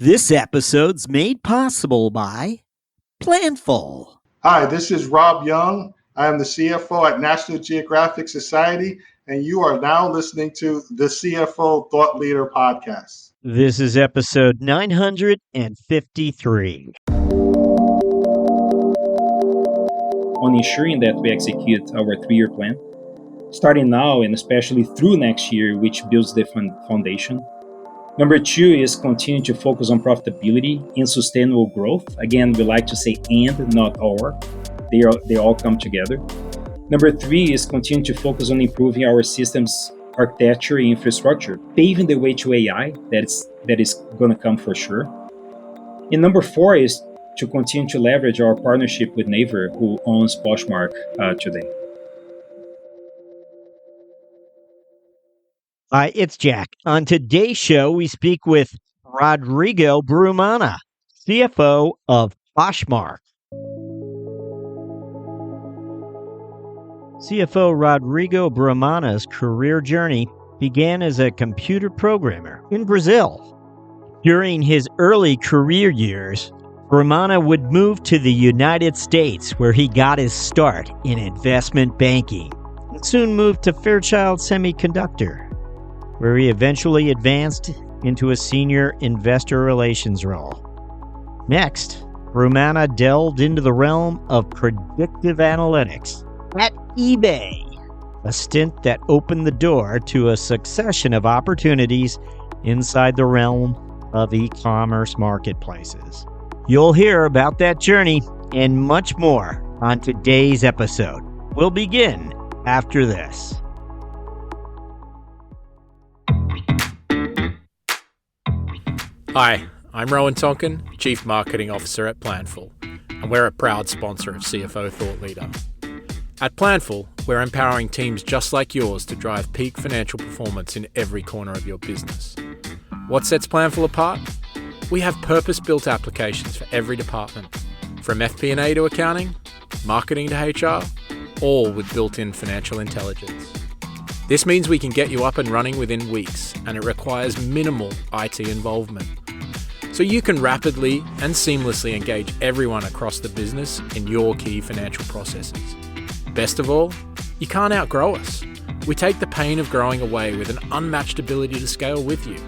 This episode's made possible by Planful. Hi, this is Rob Young. I am the CFO at National Geographic Society, and you are now listening to the CFO Thought Leader Podcast. This is episode 953. On ensuring that we execute our 3-year plan, starting now and especially through next year, which builds the foundation. Number 2 is continue to focus on profitability and sustainable growth. Again, we like to say and, not or. They all come together. Number 3 is continue to focus on improving our systems architecture and infrastructure, paving the way to AI. That is going to come for sure. And number 4 is to continue to leverage our partnership with Naver, who owns Poshmark today. Hi, it's Jack. On today's show, we speak with Rodrigo Brumana, CFO of Poshmark. CFO Rodrigo Brumana's career journey began as a computer programmer in Brazil. During his early career years, Brumana would move to the United States, where he got his start in investment banking, and soon moved to Fairchild Semiconductor, where he eventually advanced into a senior investor relations role. Next, Brumana delved into the realm of predictive analytics at eBay, a stint that opened the door to a succession of opportunities inside the realm of e-commerce marketplaces. You'll hear about that journey and much more on today's episode. We'll begin after this. Hi, I'm Rowan Tonkin, Chief Marketing Officer at Planful, and we're a proud sponsor of CFO Thought Leader. At Planful, we're empowering teams just like yours to drive peak financial performance in every corner of your business. What sets Planful apart? We have purpose-built applications for every department, from FP&A to accounting, marketing to HR, all with built-in financial intelligence. This means we can get you up and running within weeks, and it requires minimal IT involvement. So you can rapidly and seamlessly engage everyone across the business in your key financial processes. Best of all, you can't outgrow us. We take the pain of growing away with an unmatched ability to scale with you.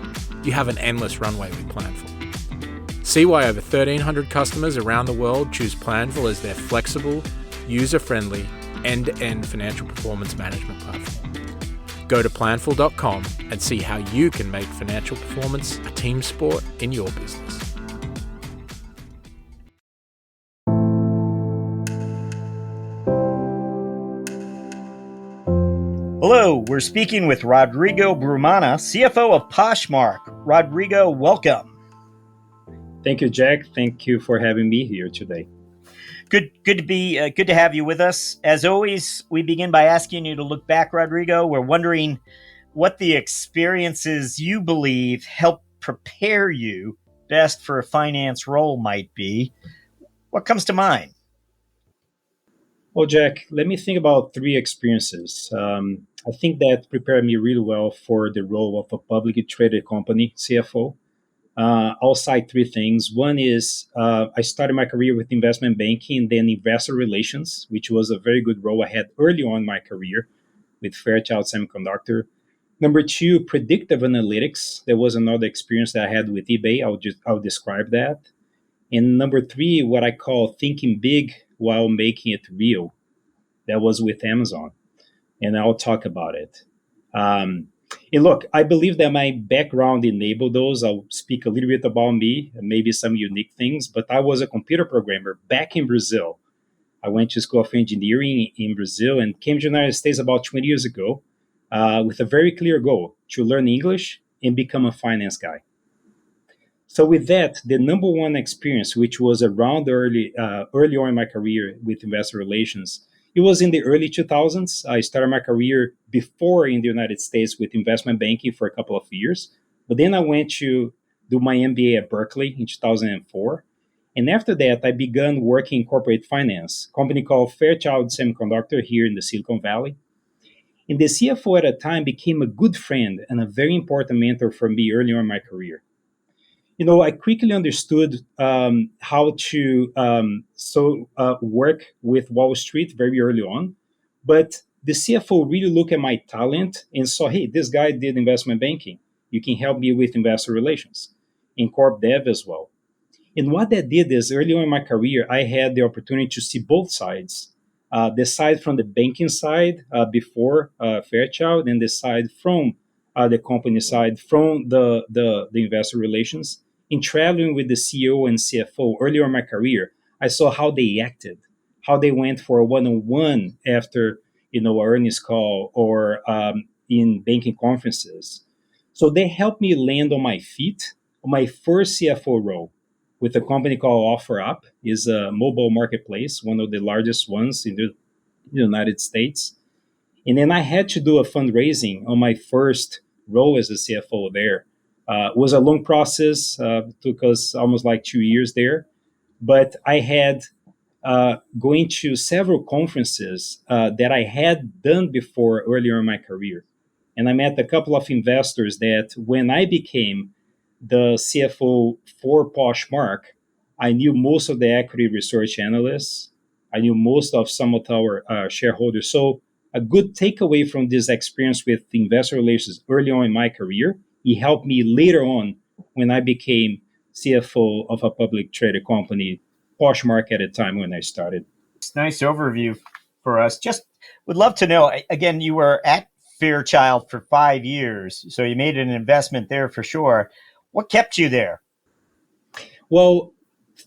You have an endless runway with Planful. See why over 1,300 customers around the world choose Planful as their flexible, user-friendly, end-to-end financial performance management platform. Go to planful.com and see how you can make financial performance a team sport in your business. Hello, we're speaking with Rodrigo Brumana, CFO of Poshmark. Rodrigo, welcome. Thank you, Jack. Thank you for having me here today. Good to have you with us. As always, we begin by asking you to look back, Rodrigo. We're wondering what the experiences you believe help prepare you best for a finance role might be. What comes to mind? Well, Jack, let me think about 3 experiences. I think that prepared me really well for the role of a publicly traded company, CFO. I'll cite 3 things. One is I started my career with investment banking and then investor relations, which was a very good role I had early on in my career with Fairchild Semiconductor. Number 2, predictive analytics. There was another experience that I had with eBay. I'll describe that. And number 3, what I call thinking big while making it real. That was with Amazon. And I'll talk about it. And look, I believe that my background enabled those. I'll speak a little bit about me and maybe some unique things, but I was a computer programmer back in Brazil. I went to School of Engineering in Brazil and came to the United States about 20 years ago with a very clear goal to learn English and become a finance guy. So with that, the number one experience, which was around early on in my career with investor relations, it was in the early 2000s. I started my career before in the United States with investment banking for a couple of years. But then I went to do my MBA at Berkeley in 2004. And after that, I began working in corporate finance, a company called Fairchild Semiconductor here in the Silicon Valley. And the CFO at the time became a good friend and a very important mentor for me early on in my career. I quickly understood how to work with Wall Street very early on. But the CFO really looked at my talent and saw, hey, this guy did investment banking. You can help me with investor relations in corp dev as well. And what that did is early on in my career, I had the opportunity to see both sides. The side from the banking side before Fairchild, and the side from the company side from the investor relations. In traveling with the CEO and CFO earlier in my career, I saw how they acted, how they went for a one-on-one after an earnings call or in banking conferences. So they helped me land on my feet on my first CFO role with a company called OfferUp. Is a mobile marketplace, one of the largest ones in the United States. And then I had to do a fundraising on my first role as a CFO there. It was a long process. Took us almost like 2 years there. But I had going to several conferences that I had done before earlier in my career. And I met a couple of investors that when I became the CFO for Poshmark, I knew most of the equity research analysts. I knew most of some of our shareholders. So a good takeaway from this experience with investor relations early on in my career, it helped me later on when I became CFO of a public traded company, Poshmark at the time when I started. Nice overview for us. Just would love to know, again, you were at Fairchild for 5 years, so you made an investment there for sure. What kept you there? Well,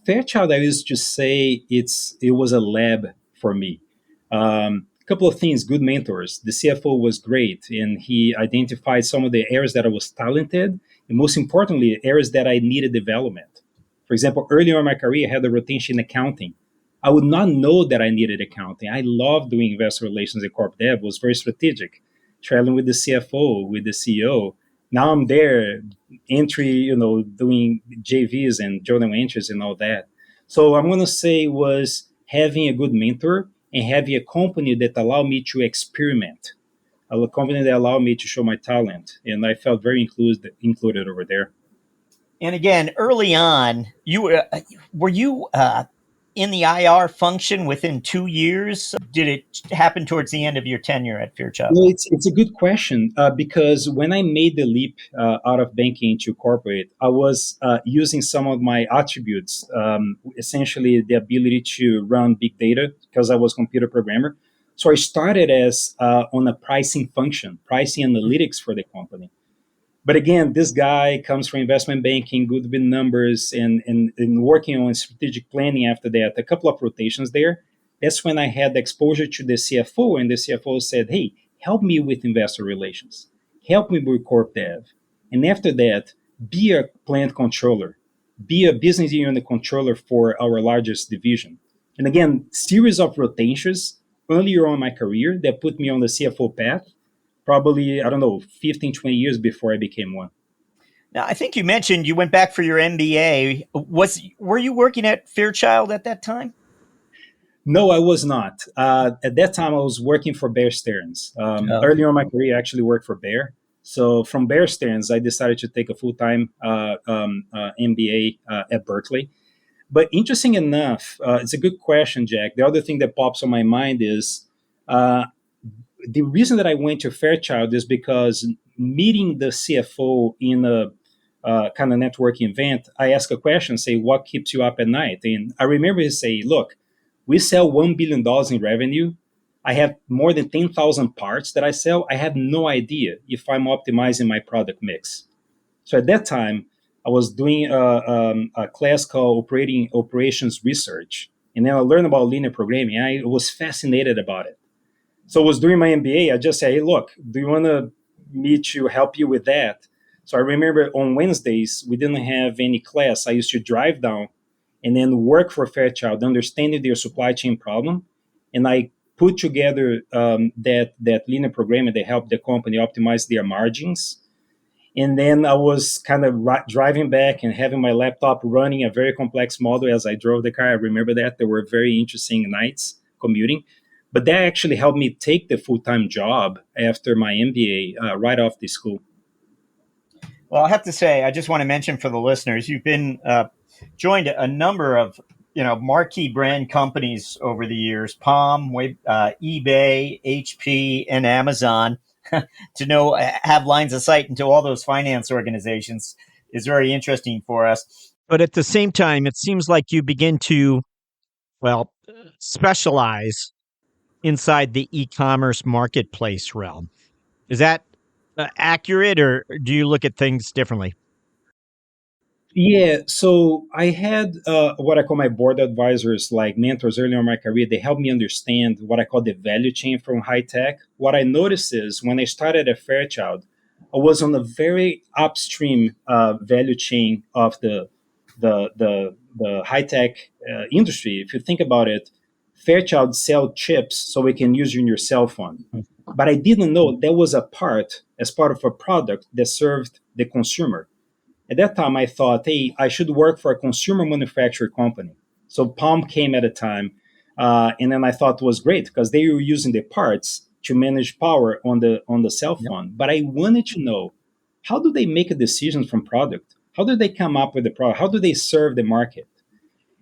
Fairchild, I used to say it was a lab for me. A couple of things, good mentors. The CFO was great, and he identified some of the areas that I was talented, and most importantly, areas that I needed development. For example, earlier in my career, I had a rotation in accounting. I would not know that I needed accounting. I loved doing investor relations and corp dev. It was very strategic, traveling with the CFO, with the CEO. Now I'm there, entry, doing JVs and journal entries and all that. So I'm going to say was having a good mentor and having a company that allowed me to experiment, a company that allowed me to show my talent. And I felt very included over there. And again, early on, you were you in the IR function within 2 years? Did it happen towards the end of your tenure at Fairchild? Well, it's a good question because when I made the leap out of banking to corporate, I was using some of my attributes, essentially the ability to run big data because I was a computer programmer. So I started as on a pricing function, pricing analytics for the company. But again, this guy comes from investment banking, good with numbers, and working on strategic planning after that, a couple of rotations there. That's when I had exposure to the CFO, and the CFO said, hey, help me with investor relations, help me with corp dev. And after that, be a plant controller, be a business unit controller for our largest division. And again, series of rotations earlier on in my career that put me on the CFO path probably, I don't know, 15, 20 years before I became one. Now, I think you mentioned you went back for your MBA. Were you working at Fairchild at that time? No, I was not. At that time, I was working for Bear Stearns. Earlier in my career, I actually worked for Bear. So from Bear Stearns, I decided to take a full-time MBA at Berkeley. But interesting enough, it's a good question, Jack. The other thing that pops on my mind is the reason that I went to Fairchild is because meeting the CFO in a kind of networking event, I asked a question, say, what keeps you up at night? And I remember he say, look, we sell $1 billion in revenue. I have more than 10,000 parts that I sell. I have no idea if I'm optimizing my product mix. So at that time, I was doing a class called Operations Research. And then I learned about linear programming. I was fascinated about it. So I was doing my MBA. I just said, hey, look, do you want me to help you with that? So I remember on Wednesdays, we didn't have any class. I used to drive down and then work for Fairchild, understanding their supply chain problem. And I put together that linear programming that helped the company optimize their margins. And then I was kind of driving back and having my laptop running a very complex model as I drove the car. I remember that. There were very interesting nights commuting. But that actually helped me take the full-time job after my MBA right off the school. Well, I have to say, I just want to mention for the listeners, you've been joined a number of marquee brand companies over the years: Palm, eBay, HP, and Amazon. To know have lines of sight into all those finance organizations is very interesting for us. But at the same time, it seems like you begin to specialize inside the e-commerce marketplace realm. Is that accurate, or do you look at things differently? Yeah, so I had what I call my board advisors, like mentors early on in my career. They helped me understand what I call the value chain from high tech. What I noticed is when I started at Fairchild, I was on a very upstream value chain of the high tech industry. If you think about it, Fairchild sell chips so we can use in your cell phone. But I didn't know there was a part as part of a product that served the consumer. At that time, I thought, hey, I should work for a consumer manufacturer company. So Palm came at a time, and then I thought it was great because they were using the parts to manage power on the cell phone. But I wanted to know, how do they make a decision from product? How do they come up with the product? How do they serve the market?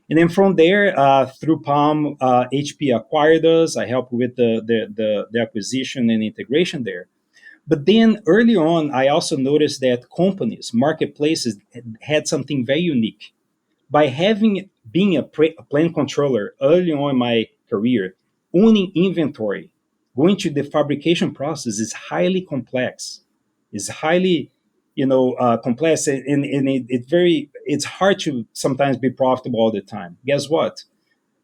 And then from there, through Palm, HP acquired us. I helped with the acquisition and integration there. But then early on, I also noticed that companies, marketplaces had something very unique. By having being a plant controller early on in my career, owning inventory, going through the fabrication process is highly complex. It's highly, complex, and it's hard to sometimes be profitable all the time. Guess what?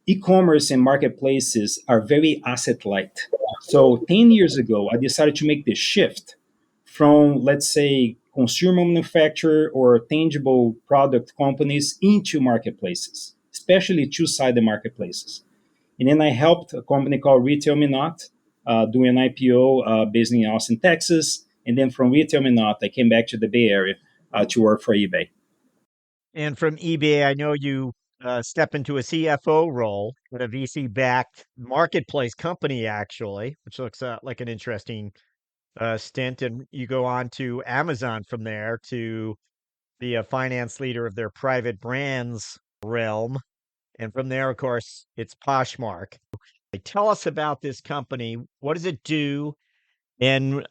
E-commerce and marketplaces are very asset light. So 10 years ago, I decided to make this shift from, let's say, consumer manufacturer or tangible product companies into marketplaces, especially two-sided marketplaces. And then I helped a company called Retail Me Not do an IPO based in Austin, Texas. And then from Retail Me Not, I came back to the Bay Area to work for eBay. And from eBay, I know you step into a CFO role at a VC-backed marketplace company, actually, which looks like an interesting stint. And you go on to Amazon from there to be a finance leader of their private brands realm. And from there, of course, it's Poshmark. Tell us about this company. What does it do? And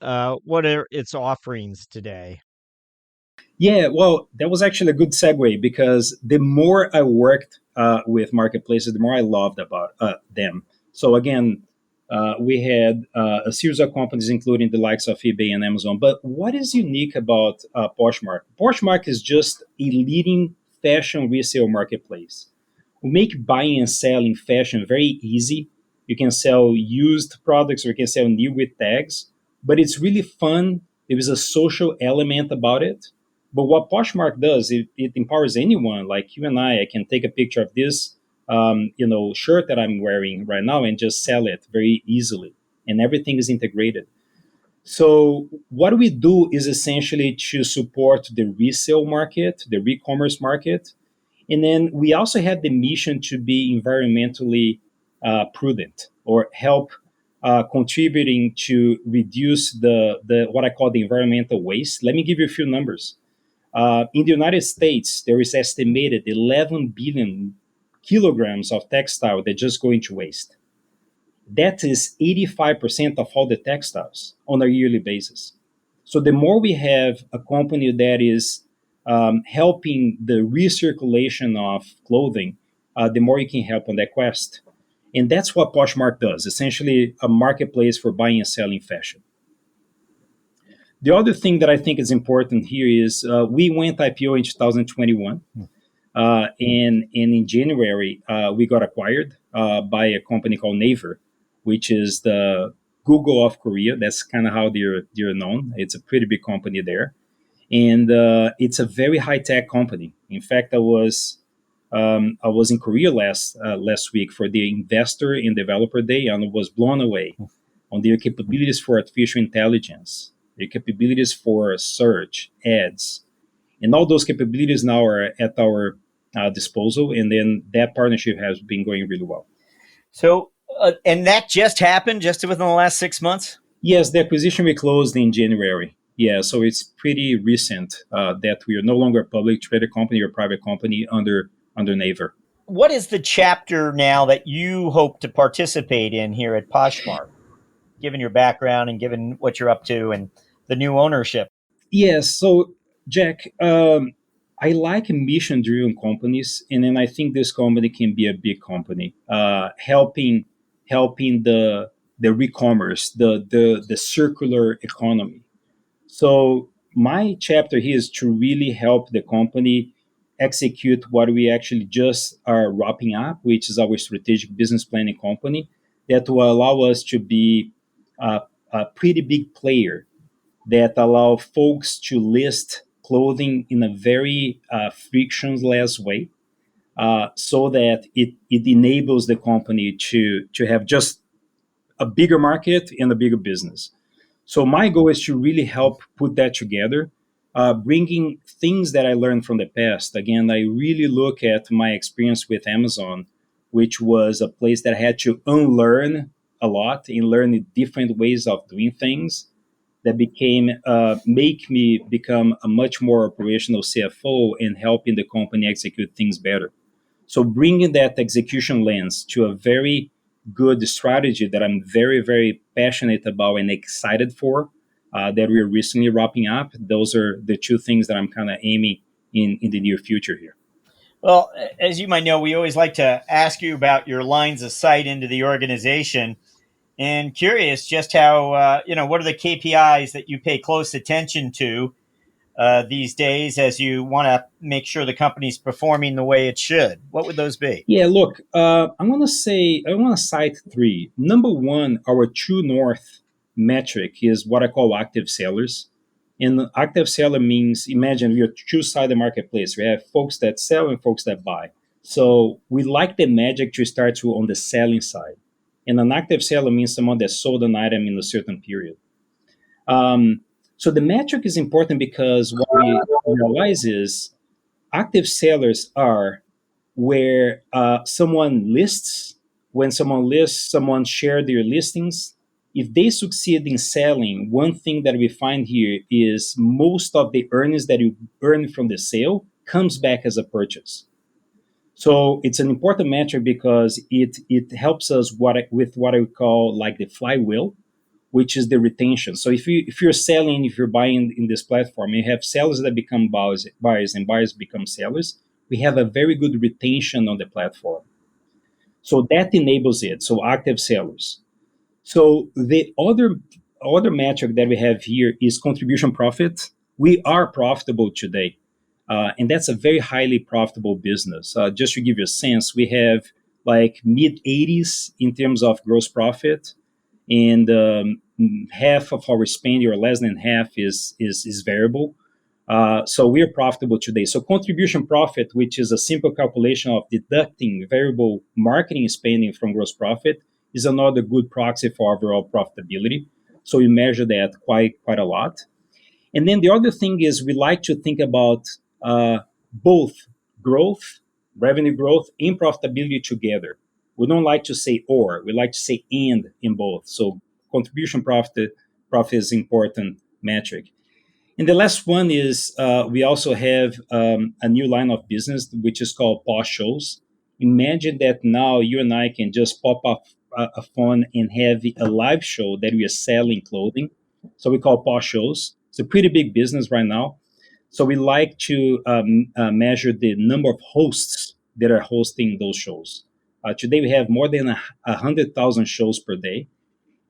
what are its offerings today? Yeah, well, that was actually a good segue because the more I worked with marketplaces, the more I loved about them. So again, we had a series of companies, including the likes of eBay and Amazon. But what is unique about Poshmark? Poshmark is just a leading fashion resale marketplace. We make buying and selling fashion very easy. You can sell used products or you can sell new with tags, but it's really fun. There is a social element about it. But what Poshmark does, it empowers anyone like you and I can take a picture of this shirt that I'm wearing right now and just sell it very easily. And everything is integrated. So what we do is essentially to support the resale market, the re-commerce market, and then we also had the mission to be environmentally prudent or help contributing to reduce the what I call the environmental waste. Let me give you a few numbers. In the United States, there is estimated 11 billion kilograms of textile that just go into waste. That is 85% of all the textiles on a yearly basis. So the more we have a company that is helping the recirculation of clothing, the more you can help on that quest. And that's what Poshmark does, essentially a marketplace for buying and selling fashion. The other thing that I think is important here is we went IPO in 2021. And in January, we got acquired by a company called Naver, which is the Google of Korea. That's kind of how they're known. It's a pretty big company there. And it's a very high tech company. In fact, I was in Korea last week for the Investor and Developer Day, and was blown away on their capabilities for artificial intelligence, their capabilities for search, ads, and all those capabilities now are at our disposal. And then that partnership has been going really well. So, and that just happened just within the last 6 months? Yes, the acquisition we closed in January. Yeah, so it's pretty recent that we are no longer a public traded company or private company under Naver. What is the chapter now that you hope to participate in here at Poshmark, given your background and given what you're up to and the new ownership? Yes, so Jack, I like mission-driven companies, and then I think this company can be a big company, helping the e-commerce, the circular economy. So my chapter here is to really help the company execute what we actually just are wrapping up, which is our strategic business planning company that will allow us to be a pretty big player that allow folks to list clothing in a very frictionless way, so that it enables the company to have just a bigger market and a bigger business. So my goal is to really help put that together, bringing things that I learned from the past. Again, I really look at my experience with Amazon, which was a place that I had to unlearn a lot and learn different ways of doing things that became make me become a much more operational CFO and helping the company execute things better. So bringing that execution lens to a very good strategy that I'm very, very passionate about and excited for, that we're recently wrapping up. Those are the two things that I'm kind of aiming in the near future here. Well, as you might know, we always like to ask you about your lines of sight into the organization, and curious just how, what are the KPIs that you pay close attention to these days as you want to make sure the company's performing the way it should? What would those be? Yeah, look, I want to cite three. Number one, our true north metric is what I call active sellers. And active seller means, imagine we are two sided marketplace. We have folks that sell and folks that buy. So we like the magic to start to on the selling side. And an active seller means someone that sold an item in a certain period. Um, so the metric is important because what we realize is active sellers are where someone lists, when someone lists, someone share their listings. If they succeed in selling, one thing that we find here is most of the earnings that you earn from the sale comes back as a purchase. So it's an important metric because it helps us with what I would call like the flywheel, which is the retention. So if you're selling, if you're buying in this platform, you have sellers that become buyers and buyers become sellers. We have a very good retention on the platform. So that enables it. So active sellers. So the other metric that we have here is contribution profit. We are profitable today, and that's a very highly profitable business. Just to give you a sense, we have like mid 80s in terms of gross profit, and half of our spending, or less than half, is variable. So we are profitable today. So contribution profit, which is a simple calculation of deducting variable marketing spending from gross profit, is another good proxy for overall profitability. So we measure that quite a lot. And then the other thing is we like to think about both growth, revenue growth, and profitability together. We don't like to say or, we like to say and in both. So contribution profit is important metric. And the last one is we also have a new line of business, which is called Posh Shows. Imagine that now you and I can just pop up a phone and have a live show that we are selling clothing. So we call Posh Shows. It's a pretty big business right now. So we like to measure the number of hosts that are hosting those shows. Today we have more than 100,000 shows per day.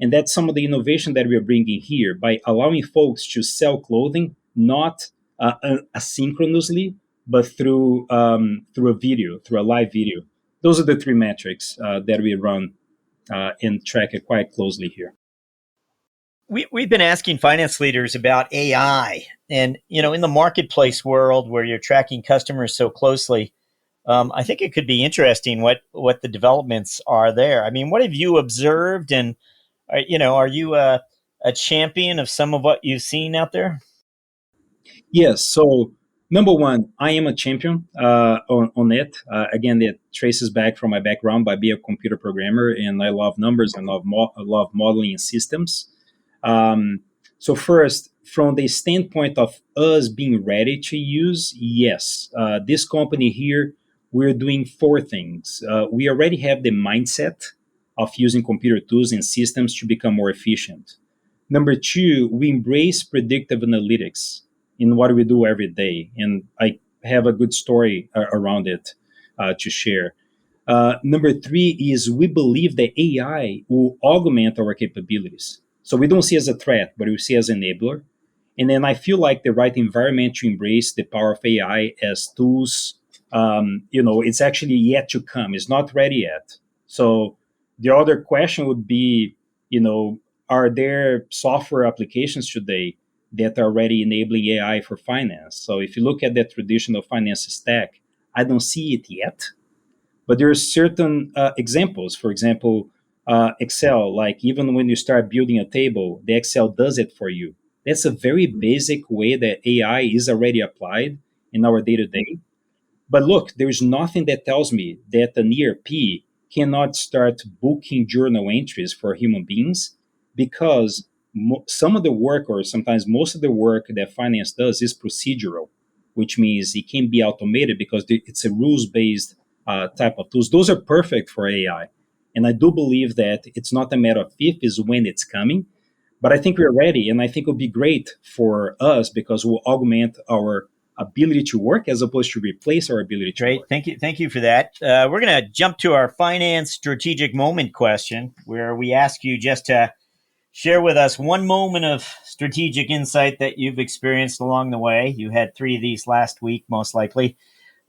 And that's some of the innovation that we are bringing here by allowing folks to sell clothing, not asynchronously, but through a video, through a live video. Those are the three metrics that we run and track it quite closely here. We've been asking finance leaders about AI, and in the marketplace world where you're tracking customers so closely, I think it could be interesting what the developments are there. I mean, what have you observed, and are you a champion of some of what you've seen out there? Yes. So number one, I am a champion on it. Again, it traces back from my background by being a computer programmer, and I love numbers and I love modeling and systems. So first, from the standpoint of us being ready to use, yes, this company here, we're doing four things. We already have the mindset of using computer tools and systems to become more efficient. Number two, we embrace predictive analytics in what we do every day. And I have a good story around it to share. Number three is we believe that AI will augment our capabilities. So we don't see it as a threat, but we see it as an enabler. And then I feel like the right environment to embrace the power of AI as tools, it's actually yet to come. It's not ready yet. So the other question would be, you know, are there software applications today that are already enabling AI for finance? So if you look at the traditional finance stack, I don't see it yet, but there are certain examples. For example, Excel, like even when you start building a table, the Excel does it for you. That's a very basic way that AI is already applied in our day to day. But look, there's nothing that tells me that an ERP cannot start booking journal entries for human beings, because some of the work, or sometimes most of the work that finance does, is procedural, which means it can be automated because it's a rules based type of tools. Those are perfect for AI. And I do believe that it's not a matter of if, is when it's coming. But I think we're ready, and I think it'll be great for us because we'll augment our ability to work as opposed to replace our ability to Great. work. Thank you for that. We're going to jump to our finance strategic moment question, where we ask you just to share with us one moment of strategic insight that you've experienced along the way. You had three of these last week, most likely.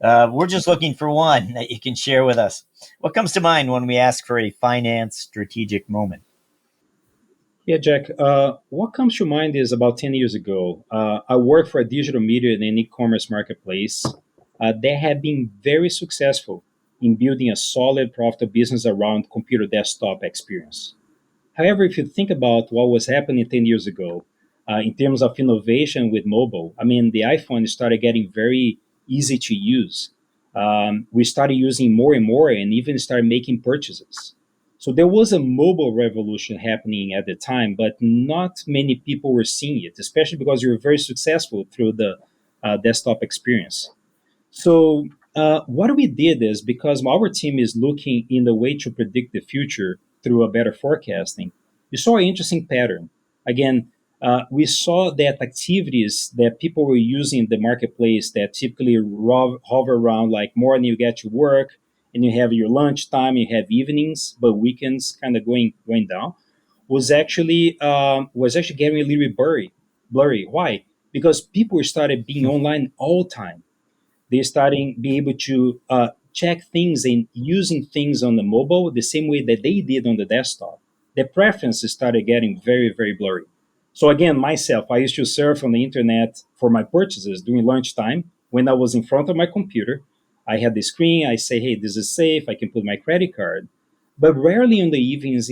We're just looking for one that you can share with us. What comes to mind when we ask for a finance strategic moment? Yeah, Jack. What comes to mind is about 10 years ago, I worked for a digital media and an e-commerce marketplace that had been very successful in building a solid, profitable business around computer desktop experience. However, if you think about what was happening 10 years ago in terms of innovation with mobile, I mean, the iPhone started getting very easy to use. We started using more and more and even started making purchases. So there was a mobile revolution happening at the time, but not many people were seeing it, especially because you were very successful through the desktop experience. So what we did is, because our team is looking in the way to predict the future through a better forecasting, we saw an interesting pattern. Again, we saw that activities that people were using in the marketplace that typically hover around, like morning you get to work and you have your lunchtime, you have evenings, but weekends kind of going down, was actually getting a little bit blurry. Why? Because people started being online all the time. They're starting be able to check things and using things on the mobile the same way that they did on the desktop. The preferences started getting very, very blurry. So again, myself, I used to surf on the internet for my purchases during lunchtime when I was in front of my computer. I had the screen. I say, "Hey, this is safe. I can put my credit card." But rarely on the evenings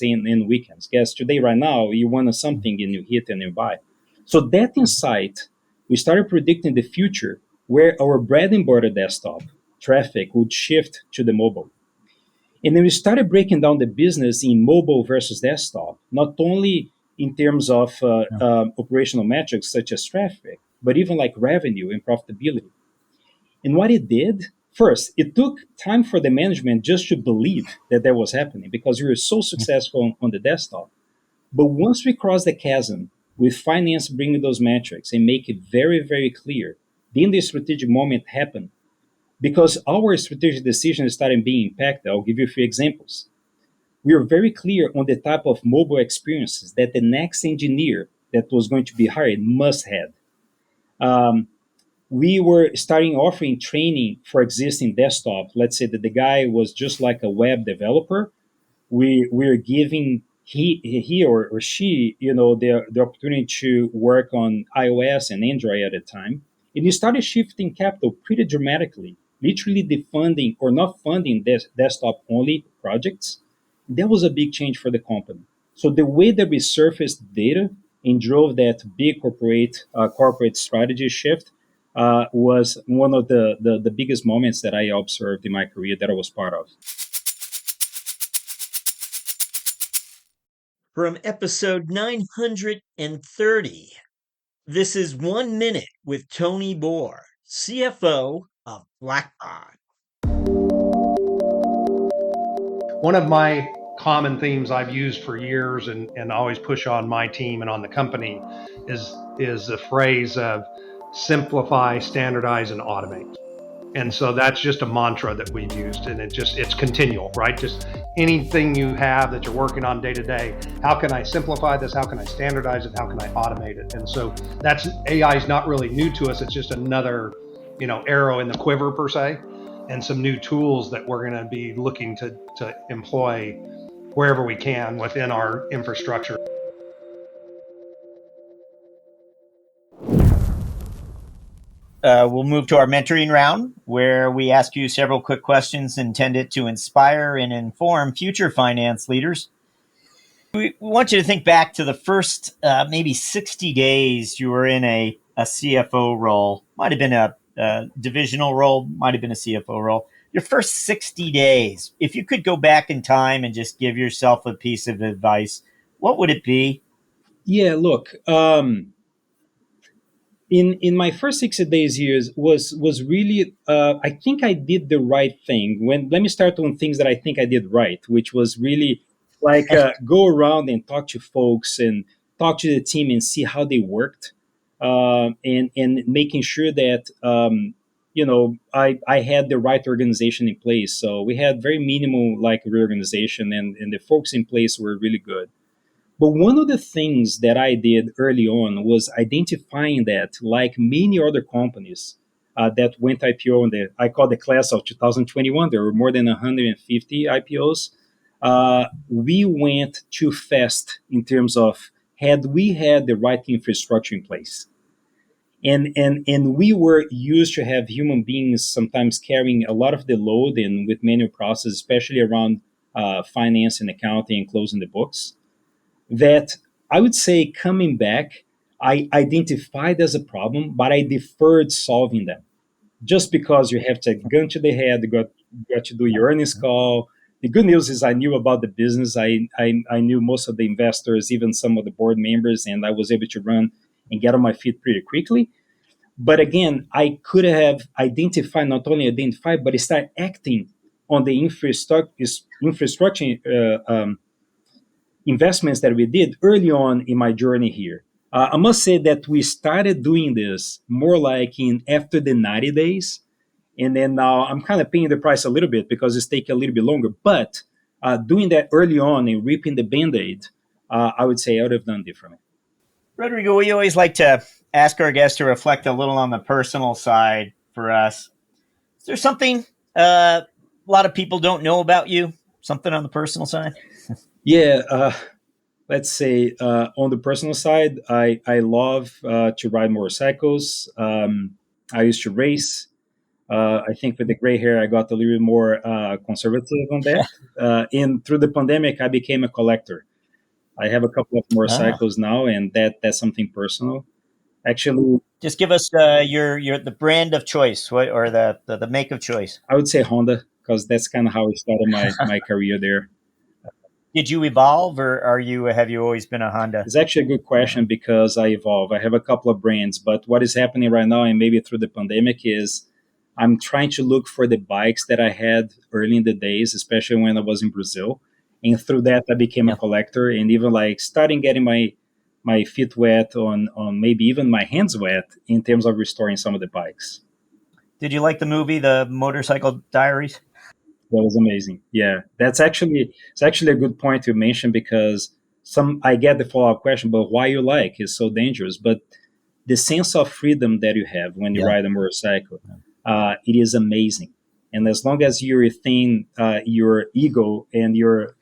and weekends. Guess today, right now, you want something and you hit and you buy. So that insight, we started predicting the future where our bread and butter desktop traffic would shift to the mobile. And then we started breaking down the business in mobile versus desktop, not only in terms of operational metrics such as traffic, but even like revenue and profitability. And what it did, first, it took time for the management just to believe that that was happening because we were so successful on the desktop. But once we cross the chasm with finance bringing those metrics and make it very, very clear, then the strategic moment happened because our strategic decisions started being impacted. I'll give you a few examples. We are very clear on the type of mobile experiences that the next engineer that was going to be hired must have. Um, we were starting offering training for existing desktop. Let's say that the guy was just like a web developer. We're giving he or she, the opportunity to work on iOS and Android at a time. And you started shifting capital pretty dramatically, literally defunding or not funding desktop only projects. That was a big change for the company. So the way that we surfaced data and drove that big corporate strategy shift was one of the biggest moments that I observed in my career that I was part of. from episode 930. This is 1 Minute with Tony Bohr, CFO of Blackbaud. One of my common themes I've used for years and always push on my team and on the company is the phrase of simplify, standardize, and automate. And so that's just a mantra that we've used, and it's continual, right? Just anything you have that you're working on day to day, how can I simplify this? How can I standardize it? How can I automate it? And so that's AI is not really new to us. It's just another, arrow in the quiver per se, and some new tools that we're going to be looking to employ wherever we can within our infrastructure. We'll move to our mentoring round, where we ask you several quick questions intended to inspire and inform future finance leaders. We want you to think back to the first maybe 60 days you were in a CFO role. Might have been a divisional role, might have been a CFO role. Your first 60 days, if you could go back in time and just give yourself a piece of advice, what would it be? Yeah, look, in my first 60 days here was really I think I did the right thing. Let me start on things that I think I did right, which was really like go around and talk to folks and talk to the team and see how they worked, and making sure that I had the right organization in place. So we had very minimal like reorganization, and the folks in place were really good. But one of the things that I did early on was identifying that, like many other companies that went IPO in I call the class of 2021, there were more than 150 IPOs. We went too fast in terms of had we had the right infrastructure in place. And we were used to have human beings sometimes carrying a lot of the load and with manual process, especially around finance and accounting and closing the books. That I would say coming back, I identified as a problem, but I deferred solving them. Just because you have to gun to the head, you got to do your earnings call. The good news is I knew about the business. I knew most of the investors, even some of the board members, and I was able to run and get on my feet pretty quickly. But again, I could have not only identified, but start acting on the infrastructure investments that we did early on in my journey here. I must say that we started doing this more like in after the 90 days. And then now I'm kind of paying the price a little bit because it's taking a little bit longer. But doing that early on and ripping the Band-Aid, I would say I would have done differently. Rodrigo, we always like to ask our guests to reflect a little on the personal side for us. Is there something a lot of people don't know about you? Something on the personal side? Yeah, let's say on the personal side, I love to ride motorcycles. I used to race. I think with the gray hair, I got a little bit more conservative on that. And through the pandemic, I became a collector. I have a couple of motorcycles now, and that's something personal. Actually, just give us your the brand of choice, or the make of choice. I would say Honda, because that's kind of how I started my career there. Did you evolve, or have you always been a Honda? It's actually a good question because I evolve. I have a couple of brands, but what is happening right now, and maybe through the pandemic, is I'm trying to look for the bikes that I had early in the days, especially when I was in Brazil. And through that, I became a collector, and even like starting getting my feet wet on maybe even my hands wet in terms of restoring some of the bikes. Did you like the movie, The Motorcycle Diaries? That was amazing. Yeah, it's actually a good point to mention because I get the follow-up question, but why you like it's so dangerous. But the sense of freedom that you have when you ride a motorcycle, it is amazing. And as long as you retain your ego and your,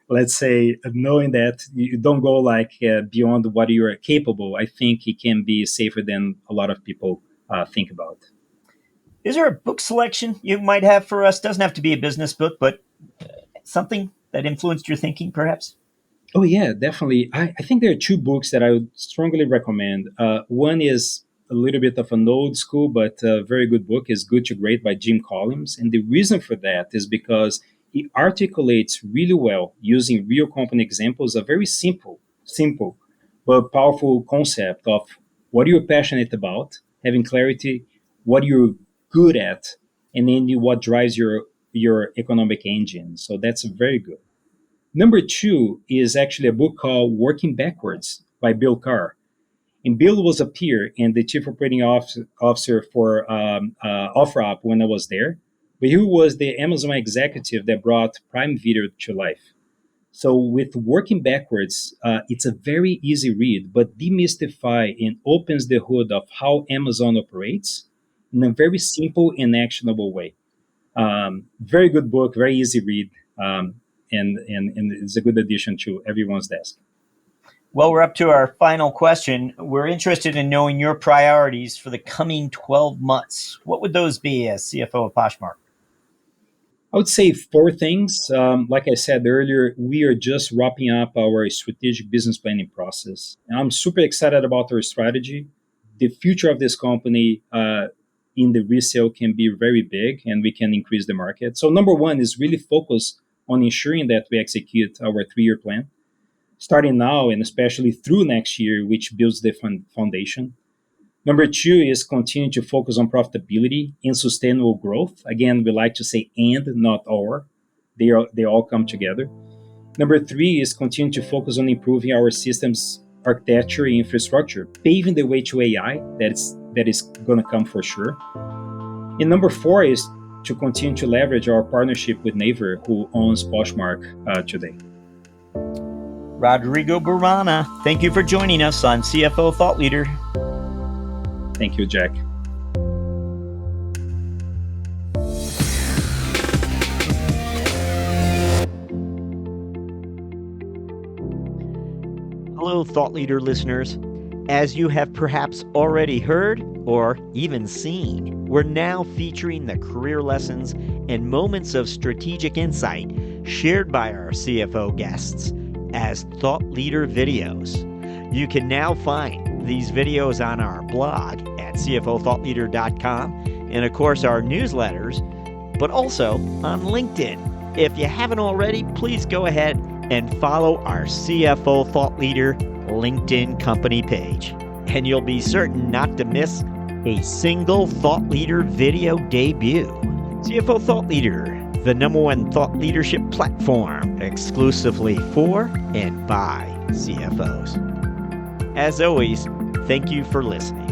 let's say, knowing that you don't go like beyond what you are capable, I think it can be safer than a lot of people think about. Is there a book selection you might have for us? Doesn't have to be a business book, but something that influenced your thinking, perhaps? Oh, yeah, definitely. I think there are two books that I would strongly recommend. One is a little bit of an old school, but a very good book is Good to Great by Jim Collins. And the reason for that is because it articulates really well using real company examples, a very simple but powerful concept of what you're passionate about, having clarity, what you're good at, and then what drives your economic engine. So that's very good. Number two is actually a book called Working Backwards by Bill Carr. And Bill was a peer and the chief operating officer for OfferUp when I was there. But he was the Amazon executive that brought Prime Video to life. So with Working Backwards, it's a very easy read, but demystify and opens the hood of how Amazon operates in a very simple and actionable way. Very good book, very easy read, and it's a good addition to everyone's desk. Well, we're up to our final question. We're interested in knowing your priorities for the coming 12 months. What would those be as CFO of Poshmark? I would say four things. Like I said earlier, we are just wrapping up our strategic business planning process. And I'm super excited about our strategy. The future of this company in the resale can be very big and we can increase the market. So number one is really focus on ensuring that we execute our 3-year plan, starting now and especially through next year, which builds the foundation. Number two is continue to focus on profitability and sustainable growth. Again, we like to say and, not or. They all come together. Number three is continue to focus on improving our systems architecture and infrastructure, paving the way to AI. That is going to come for sure. And number four is to continue to leverage our partnership with Naver, who owns Poshmark today. Rodrigo Brumana, thank you for joining us on CFO Thought Leader. Thank you, Jack. Hello, Thought Leader listeners. As you have perhaps already heard or even seen, we're now featuring the career lessons and moments of strategic insight shared by our CFO guests as Thought Leader videos. You can now find these videos on our blog at cfothoughtleader.com and, of course, our newsletters, but also on LinkedIn. If you haven't already, please go ahead and follow our CFO Thought Leader LinkedIn company page, and you'll be certain not to miss a single Thought Leader video debut. CFO Thought Leader, the #1 thought leadership platform exclusively for and by CFOs. As always, thank you for listening.